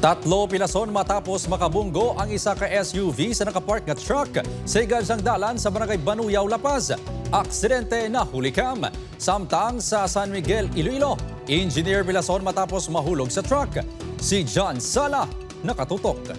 Tatlo pilason matapos makabunggo ang isa ka SUV sa nakapark na truck sa igansang dalan sa barangay Banuyaw, La Paz. Aksidente na hulikam. Samtang sa San Miguel, Iloilo, engineer pilason matapos mahulog sa truck. Si John Sala nakatutok.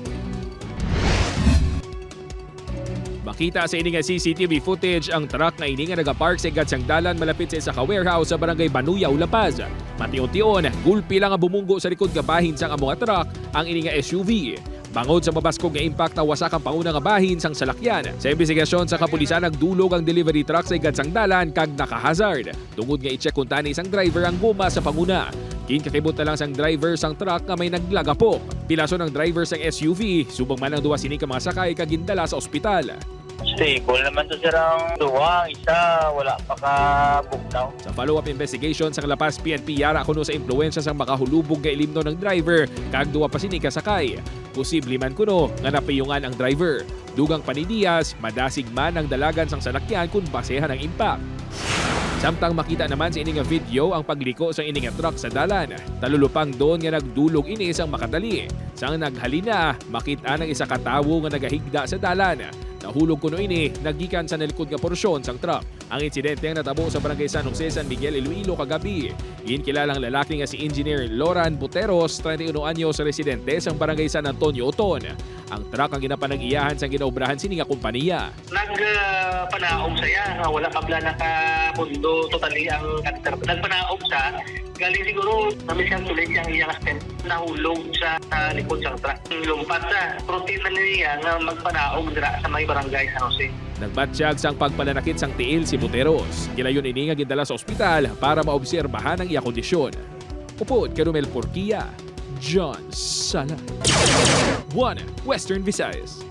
Makita sa ining CCTV footage ang truck na ini nga nagapark sa igansang dalan malapit sa isa ka warehouse sa barangay Banuyaw, La Paz. Mation-tion, gulpi lang ang bumunggo sa likod nga bahin sang amo nga truck ang ini nga SUV. Bangod sa mabaskog nga impact na wasak ang panguna nga bahin sang salakyan. Sa investigasyon sa kapulisan nagdulog ang delivery truck sa igansang dalan kag naka-hazard. Tungod nga i-check kung tani isang driver ang guma sa panguna. Kinkakibot na lang sang driver sang truck nga may naglagapok. Pilaso ng driver sang SUV, subong man ang duwa sini ka mga sakay kag gindala sa ospital. Stable naman to sirang duwa, isa wala pa ka bugnaw. Sa follow-up investigation sa La Paz PNP yara kuno sa impluwensya sang makahulubog nga ilimno ng driver kag duwa pa sini ka sakay. Posible man kuno nga napiyungan ang driver. Dugang panidiyas, madasig man ang dalagan sang salakyan kung basehan ang impact. Samtang makita naman sa ining video ang pagliko sa ining truck sa dalan. Talulupang doon nga nagdulog ini isang makadali. Sang naghalina, makita ng isa ka tawo nga nagahigda sa dalan. Nahulog kuno ini nagikan sa nalikod nga porsyon sang truck. Ang insidente ang natabo sa barangay San Jose, San Miguel, Iloilo kagabi. Ginkilalang lalaki nga si Engineer Loran Buteros, 31 anyos, residente sang barangay San Antonio, Oton. Ang truck ang ginapanag-iyahan sa ginaobrahan sini nga kompanya. Nagpanaog saya nga wala kabla nakapundo totally ang cutter. Nagpanaog sa galing siguro namin siyang tuloy siyang iyang stent nahulog sa likod sang truck. Lumpat sa routine na niya nga magpanaog dira sa may barangay San Jose. Nagbatsyag sang pagpananakit sang tiil si Buteros. Kilayon ini nga gindala sa ospital para maobserbahan ang iya kondisyon. Upod Carumel Porquia, John Sala. 1 Western Visayas.